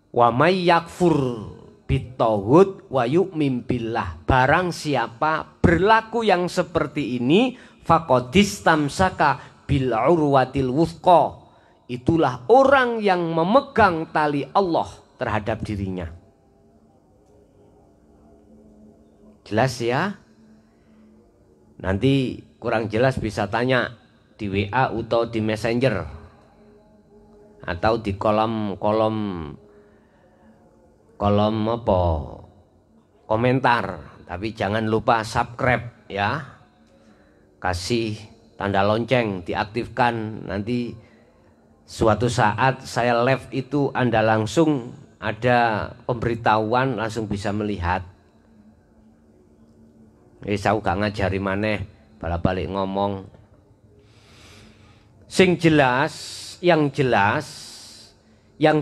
wa may yakfur bitauhid wa yu'min billah. Barang siapa berlaku yang seperti ini, faqadistamsaka bil urwatil wuthqa. Itulah orang yang memegang tali Allah terhadap dirinya. Jelas ya? Nanti kurang jelas bisa tanya di WA atau di Messenger. Atau di kolom apa? Komentar. Tapi jangan lupa subscribe ya. Kasih tanda lonceng, diaktifkan. Nanti suatu saat saya live itu Anda langsung ada pemberitahuan, langsung bisa melihat. Saya gak ngajari maneh, balik ngomong. Sing jelas, yang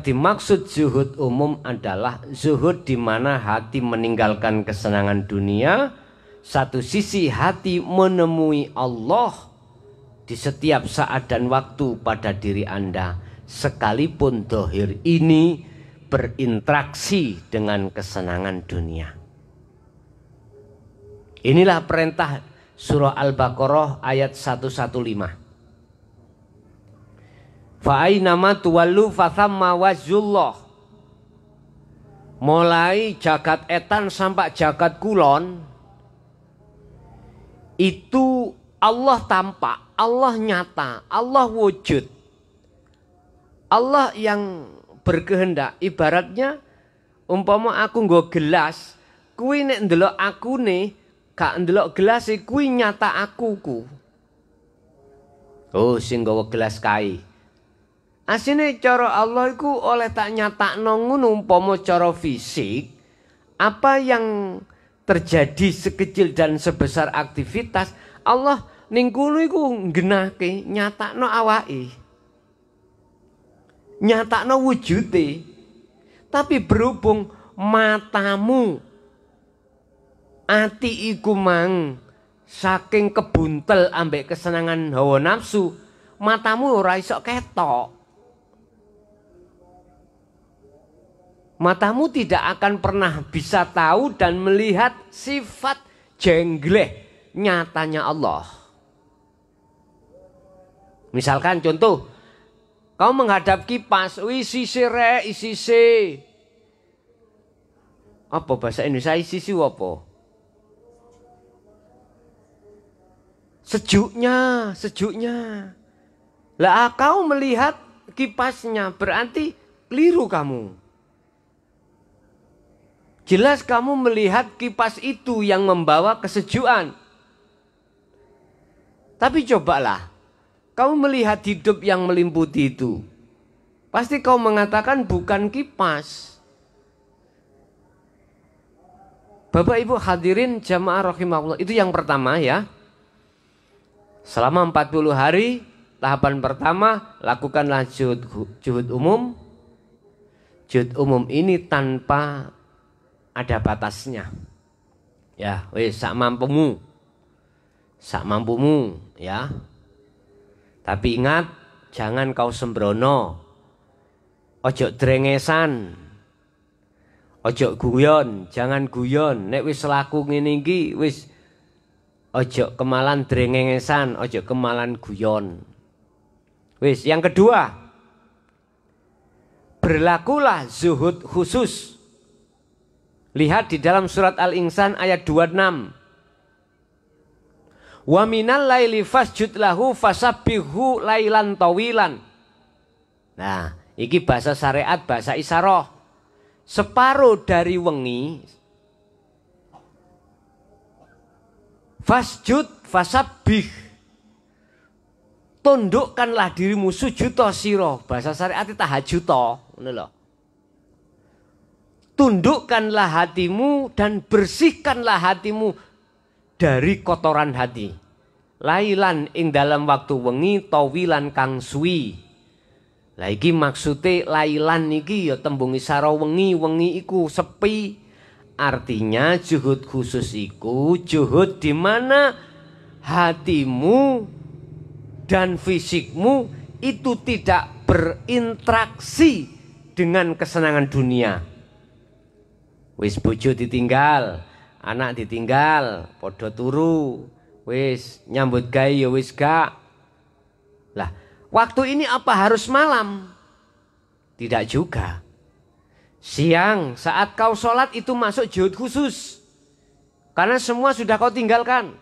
dimaksud zuhud umum adalah zuhud di mana hati meninggalkan kesenangan dunia. Satu sisi hati menemui Allah di setiap saat dan waktu pada diri Anda, sekalipun dohir ini berinteraksi dengan kesenangan dunia. Inilah perintah surah Al-Baqarah ayat 115. Fa'ainama tuwallu fathamma wajhullah. Mulai jagat etan sampai jagat kulon, itu Allah tampak, Allah nyata, Allah wujud. Allah yang berkehendak. Ibaratnya umpama aku nggo gelas, kuwi nek ndelok akune, gak ndelok gelas kuwi nyata akuku. Oh, sing nggawa gelas kae. Asine cara Allah iku oleh tak nyatakno ngono umpama cara fisik, apa yang terjadi sekecil dan sebesar aktivitas, Allah ning kono iku nggenahke, nyatakno awake. Nyatakno wujude. Tapi berhubung matamu, ati iku mang saking kebuntel ambek kesenangan hawa nafsu, matamu ora iso ketok. Matamu tidak akan pernah bisa tahu dan melihat sifat jengleh nyatanya Allah. Misalkan contoh, kau menghadap kipas, isise rek, isise. Apa bahasa Indonesia isise apa? Sejuknya. Lah kau melihat kipasnya, berarti keliru kamu. Jelas kamu melihat kipas itu yang membawa kesejukan. Tapi cobalah, kamu melihat hidup yang meliputi itu. Pasti kau mengatakan bukan kipas. Bapak Ibu hadirin jamaah rahimahullah, itu yang pertama ya. Selama 40 hari, tahapan pertama, lakukanlah juhud umum. Juhud umum ini tanpa ada batasnya. Ya, wis sak mampumu. sak mampumu ya. Tapi ingat, jangan kau sembrono. Ojo drengesan. Ojo guyon, jangan guyon. Nek wis laku ngene iki wis ojo kemalan drengesan, ojo kemalan guyon. Wis, yang kedua, berlakulah zuhud khusus. Lihat di dalam surat Al-Insan ayat 26. Wa minal laili fasjud lahu fasabbihu lailan tawilan. Nah, iki bahasa syariat, bahasa isyarah. Separuh dari wengi fasjud fasabbih. Tundukkanlah dirimu, sujud sira. Bahasa syariat tahajud ngono lho. Tundukkanlah hatimu dan bersihkanlah hatimu dari kotoran hati. Lailan ing dalam waktu wengi tawilan kang suwi. Lah iki maksude lailan iki ya tembung isyara wengi, wengi iku sepi. Artinya juhud khusus iku juhud di mana hatimu dan fisikmu itu tidak berinteraksi dengan kesenangan dunia. Wis bojo ditinggal, anak ditinggal, podo turu, wis nyambut gawe ya wis gak. Lah, waktu ini apa harus malam? Tidak juga. Siang saat kau sholat itu masuk juhud khusus. Karena semua sudah kau tinggalkan.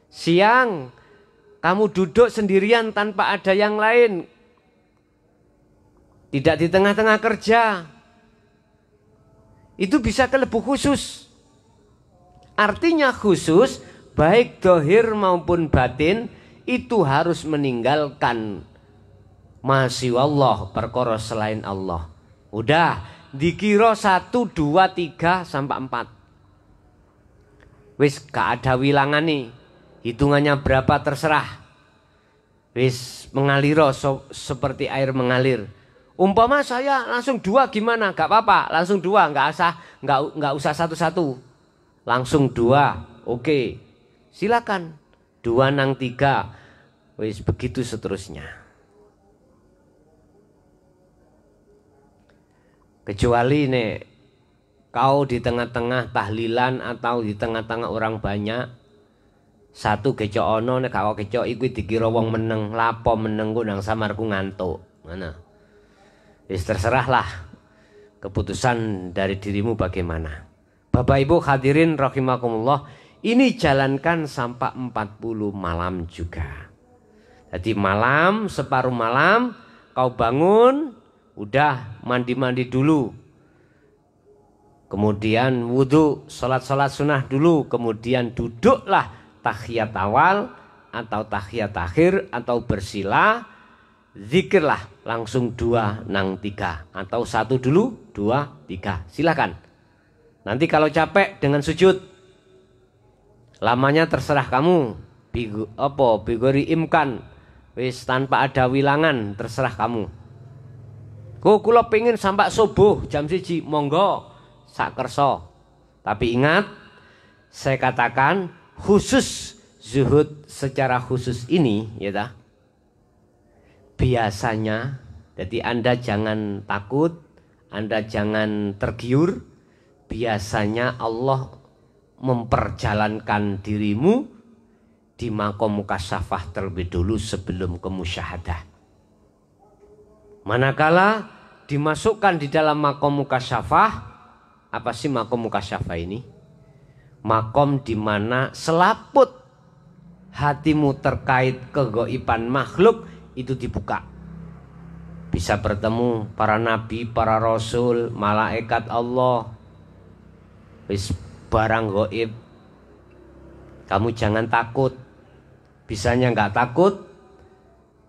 Siang kamu duduk sendirian tanpa ada yang lain. Tidak di tengah-tengah kerja. Itu bisa kelebu khusus. Artinya khusus baik dohir maupun batin itu harus meninggalkan masiwallah, perkara selain Allah. Udah dikira 1, 2, 3 sampai 4. Wis gak ada wilangan nih. Hitungannya berapa terserah. Wis mengalir seperti air mengalir. Umpama saya langsung 2 gimana? Gak apa-apa, langsung 2, nggak usah satu-satu. Langsung 2, oke. Silakan. 2 nang 3. Wis begitu seterusnya. Kecuali nih kau di tengah-tengah tahlilan atau di tengah-tengah orang banyak. Satu kecok ono nek kau kecok iku dikira wong meneng, lapo menengku nang samarku ngantuk. Mana? Wis terserahlah keputusan dari dirimu bagaimana. Bapak Ibu hadirin rahimakumullah, ini jalankan sampai 40 malam juga. Jadi malam, separuh malam kau bangun, udah mandi-mandi dulu. Kemudian wudhu, sholat-sholat sunnah dulu. Kemudian duduklah tahiyat awal atau tahiyat akhir atau bersila. Zikirlah langsung 2 nang 3 atau 1 dulu 2 3 silakan. Nanti kalau capek dengan sujud lamanya terserah kamu. Bigori imkan wis tanpa ada wilangan terserah kamu. Kula pengen sampai subuh jam 1 monggo sak kerso. Tapi ingat saya katakan khusus zuhud secara khusus ini ya ta. Biasanya, jadi Anda jangan takut, Anda jangan tergiur. Biasanya Allah memperjalankan dirimu di makom mukasyafah terlebih dulu sebelum ke musyahadah. Manakala dimasukkan di dalam makom mukasyafah, apa sih makom mukasyafah ini? Makom di mana selaput hatimu terkait kegaiban makhluk itu dibuka. Bisa bertemu para nabi, para rasul, malaikat Allah. Wis barang gaib. Kamu jangan takut. Bisanya nggak takut.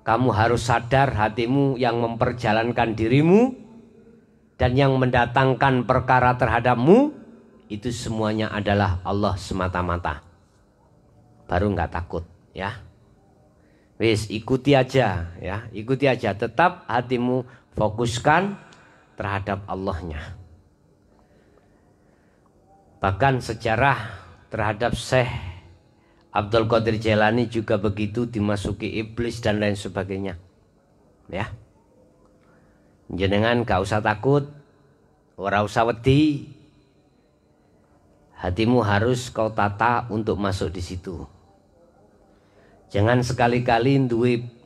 Kamu harus sadar hatimu yang memperjalankan dirimu dan yang mendatangkan perkara terhadapmu itu semuanya adalah Allah semata-mata. Baru nggak takut ya. Wis ikuti aja ya, ikuti aja. Tetap hatimu fokuskan terhadap Allahnya. Bahkan sejarah terhadap Syekh Abdul Qadir Jailani juga begitu, dimasuki iblis dan lain sebagainya. Ya. Jenengan gak usah takut, ora usah wedi. Hatimu harus kau tata untuk masuk di situ. Jangan sekali-kali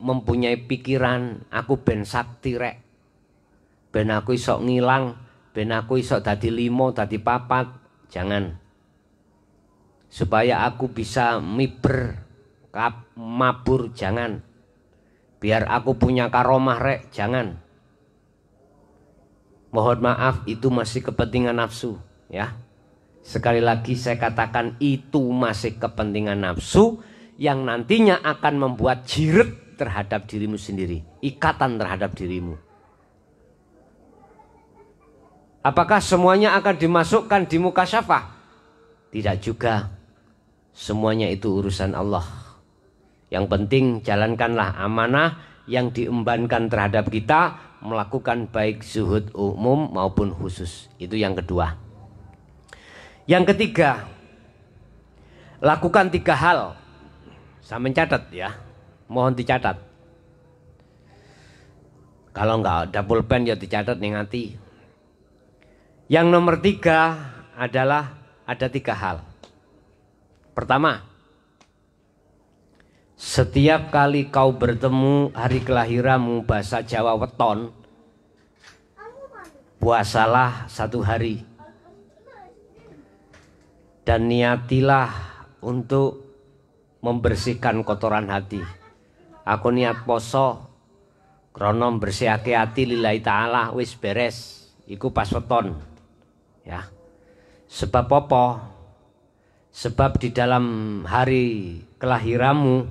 mempunyai pikiran aku ben sakti rek. Ben aku iso ngilang, ben aku iso dadi 5, dadi 4. Jangan. Supaya aku bisa miber, mabur, jangan. Biar aku punya karomah rek, jangan. Mohon maaf, itu masih kepentingan nafsu, ya. Sekali lagi saya katakan itu masih kepentingan nafsu yang nantinya akan membuat jiret terhadap dirimu sendiri, ikatan terhadap dirimu. Apakah semuanya akan dimasukkan di mukasyafah? Tidak juga. Semuanya itu urusan Allah. Yang penting jalankanlah amanah yang diembankan terhadap kita, melakukan baik zuhud umum maupun khusus. Itu yang kedua. Yang ketiga, lakukan 3 hal. Saya mencatat ya, mohon dicatat. Kalau enggak ada pulpen ya dicatat nih hati. Yang nomor 3 adalah ada 3 hal. Pertama, setiap kali kau bertemu hari kelahiranmu bahasa Jawa weton, puasalah 1 hari. Dan niatilah untuk membersihkan kotoran hati. Aku niat poso krono bersihake hati lillahi ta'ala, wis beres. Iku pas weton. Ya. Sebab apa? Sebab di dalam hari kelahiranmu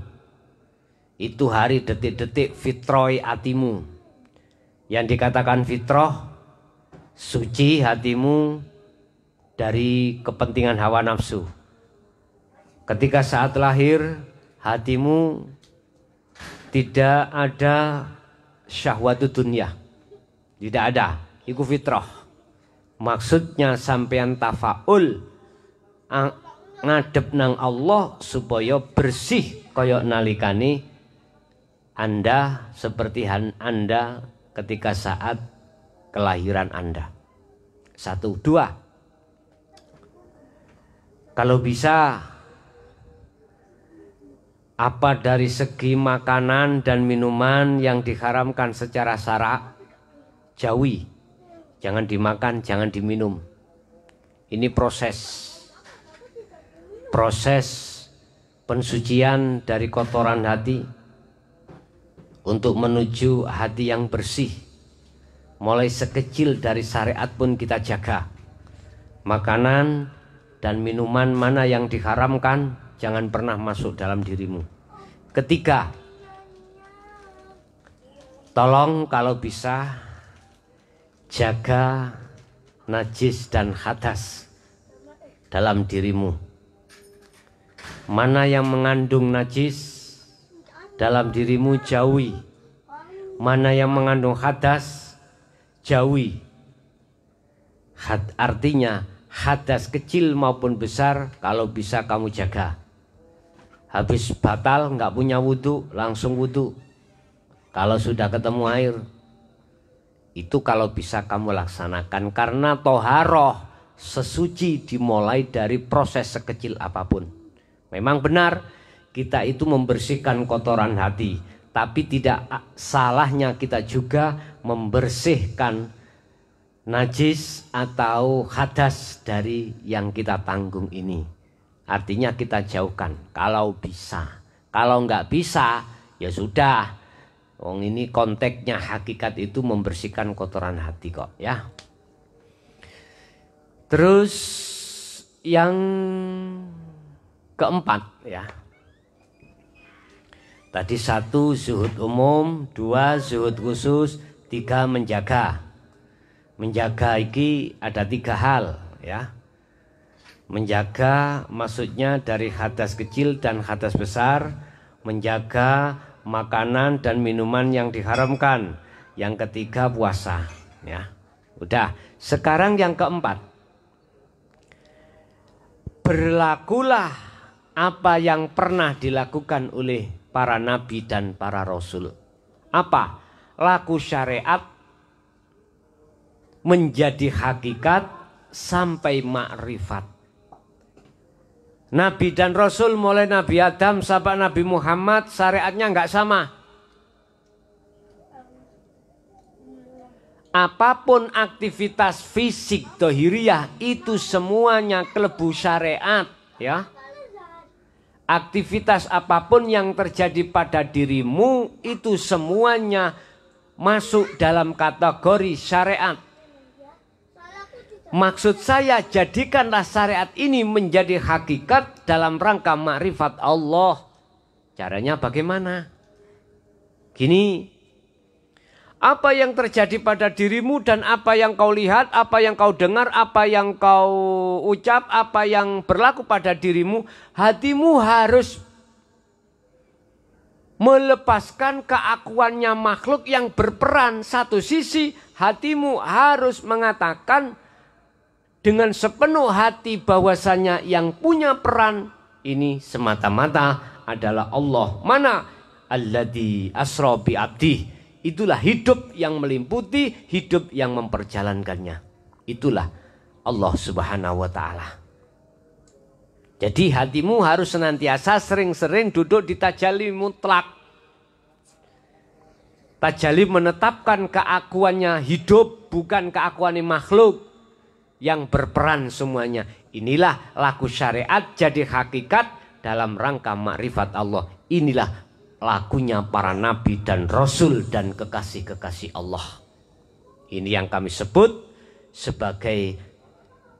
itu hari detik-detik fitroi hatimu. Yang dikatakan fitroh, suci hatimu dari kepentingan hawa nafsu. Ketika saat lahir, hatimu tidak ada syahwatu dunia. Tidak ada, itu fitrah. Maksudnya sampean tafaul ngadep nang Allah supaya bersih koyok nalikani Anda seperti Anda ketika saat kelahiran Anda. 1, 2. Kalau bisa, apa dari segi makanan dan minuman yang diharamkan secara syara', jauhi. Jangan dimakan, jangan diminum. Ini proses pensucian dari kotoran hati untuk menuju hati yang bersih. Mulai sekecil dari syariat pun kita jaga. Makanan dan minuman mana yang diharamkan jangan pernah masuk dalam dirimu. Ketiga, tolong kalau bisa jaga najis dan hadas dalam dirimu. Mana yang mengandung najis dalam dirimu jauhi. Mana yang mengandung hadas jauhi. Artinya hadas kecil maupun besar kalau bisa kamu jaga. Habis batal nggak punya wudhu, langsung wudhu. Kalau sudah ketemu air, itu kalau bisa kamu laksanakan. Karena toharoh sesuci dimulai dari proses sekecil apapun. Memang benar kita itu membersihkan kotoran hati, tapi tidak salahnya kita juga membersihkan najis atau hadas dari yang kita tanggung ini. Artinya kita jauhkan kalau bisa. Kalau nggak bisa ya sudah. Wong ini konteksnya hakikat itu membersihkan kotoran hati kok ya. Terus yang keempat ya. Tadi 1 zuhud umum, 2 zuhud khusus, 3 menjaga. Menjaga iki ada 3 hal ya. Menjaga maksudnya dari hadas kecil dan hadas besar. Menjaga makanan dan minuman yang diharamkan. Yang ketiga puasa ya. Udah, sekarang yang keempat. Berlakulah apa yang pernah dilakukan oleh para nabi dan para rasul. Apa? Laku syariat menjadi hakikat sampai makrifat. Nabi dan rasul mulai Nabi Adam sampai Nabi Muhammad syariatnya enggak sama. Apapun aktivitas fisik dohiriyah itu semuanya kelebu syariat, ya. Aktivitas apapun yang terjadi pada dirimu itu semuanya masuk dalam kategori syariat. Maksud saya, jadikanlah syariat ini menjadi hakikat dalam rangka makrifat Allah. Caranya bagaimana? Gini, apa yang terjadi pada dirimu dan apa yang kau lihat, apa yang kau dengar, apa yang kau ucap, apa yang berlaku pada dirimu, hatimu harus melepaskan keakuannya makhluk yang berperan. Satu sisi hatimu harus mengatakan dengan sepenuh hati bahwasanya yang punya peran ini semata-mata adalah Allah. Mana? Alladzi asra bi abdi. Itulah hidup yang meliputi, hidup yang memperjalankannya. Itulah Allah Subhanahu wa taala. Jadi hatimu harus senantiasa sering-sering duduk di tajalli mutlak. Tajalli menetapkan keakuannya hidup, bukan keakuannya makhluk yang berperan semuanya. Inilah laku syariat jadi hakikat dalam rangka makrifat Allah. Inilah lakunya para nabi dan rasul dan kekasih-kekasih Allah. Ini yang kami sebut sebagai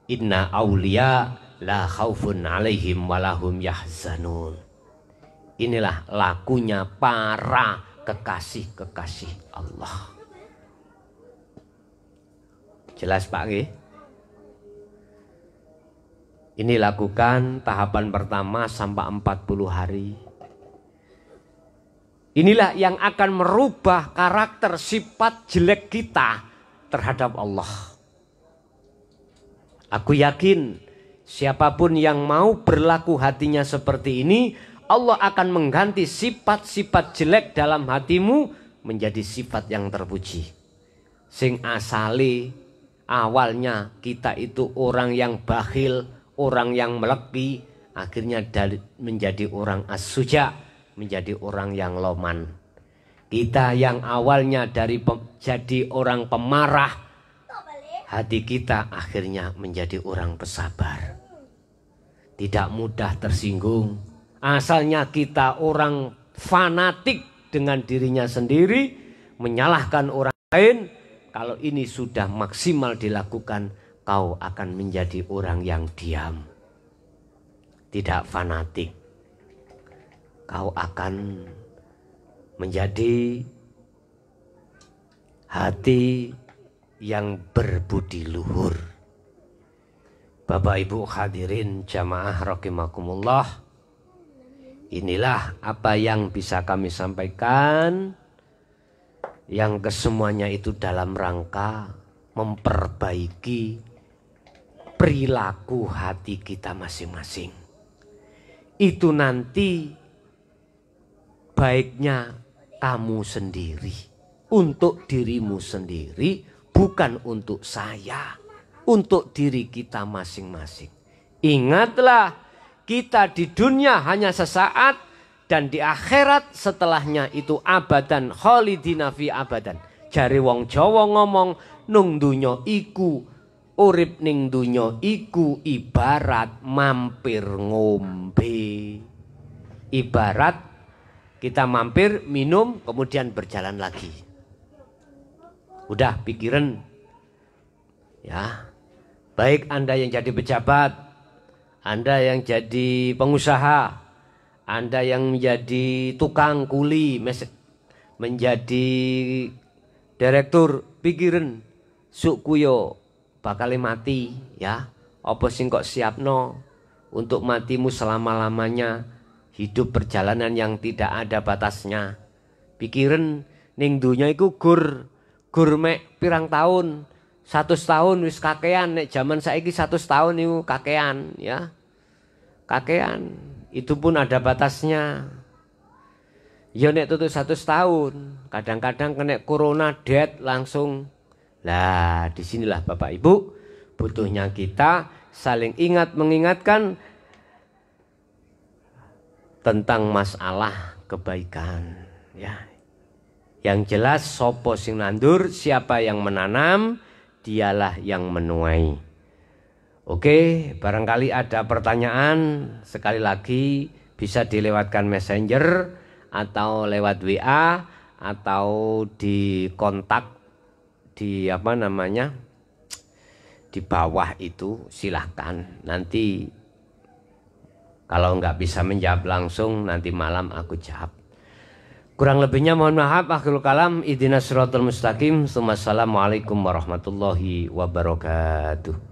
inna auliya la khaufun alaihim walahum yahzanun. Inilah lakunya para kekasih-kekasih Allah. Jelas Pak nggih? Ini lakukan tahapan pertama sampai 40 hari. Inilah yang akan merubah karakter sifat jelek kita terhadap Allah. Aku yakin siapapun yang mau berlaku hatinya seperti ini, Allah akan mengganti sifat-sifat jelek dalam hatimu menjadi sifat yang terpuji. Sing asali awalnya kita itu orang yang bakhil, orang yang meleki, akhirnya menjadi orang as-suja, menjadi orang yang loman. Kita yang awalnya jadi orang pemarah, hati kita akhirnya menjadi orang pesabar. Tidak mudah tersinggung. Asalnya kita orang fanatik dengan dirinya sendiri, menyalahkan orang lain. Kalau ini sudah maksimal dilakukan, kau akan menjadi orang yang diam, tidak fanatik. Kau akan menjadi hati yang berbudi luhur. Bapak Ibu hadirin jamaah rahimakumullah, inilah apa yang bisa kami sampaikan, yang kesemuanya itu dalam rangka memperbaiki perilaku hati kita masing-masing. Itu nanti baiknya kamu sendiri, untuk dirimu sendiri, bukan untuk saya, untuk diri kita masing-masing. Ingatlah, kita di dunia hanya sesaat dan di akhirat setelahnya itu abadan, khalidina fi abadan. Jare wong Jawa ngomong, nung dunya iku urip ning dunya iku ibarat mampir ngombe. Ibarat kita mampir minum kemudian berjalan lagi. Udah pikiran ya. Baik Anda yang jadi pejabat, Anda yang jadi pengusaha, Anda yang menjadi tukang kuli, menjadi direktur, pikiran sukku yo bakal mati ya. Apa sing kok siapno untuk matimu selama-lamanya, hidup perjalanan yang tidak ada batasnya. Pikiran ning dunya iku gur mek pirang tahun, 100 tahun wis kakean. Nek zaman saiki 100 tahun itu kakean ya. Kakean. itu pun ada batasnya. Ya nek tutup 100 tahun, kadang-kadang kena corona dead langsung. Lah disinilah Bapak Ibu butuhnya kita saling ingat mengingatkan tentang masalah kebaikan. Ya, yang jelas sopo sing nandur, siapa yang menanam, dialah yang menuai. Oke, barangkali ada pertanyaan, sekali lagi bisa dilewatkan messenger atau lewat WA atau di kontak di di bawah itu, silahkan. Nanti kalau nggak bisa menjawab langsung, nanti malam aku jawab. Kurang lebihnya mohon maaf. Akhirul kalam. Ihdinas siratal mustaqim. Assalamualaikum warahmatullahi wabarakatuh.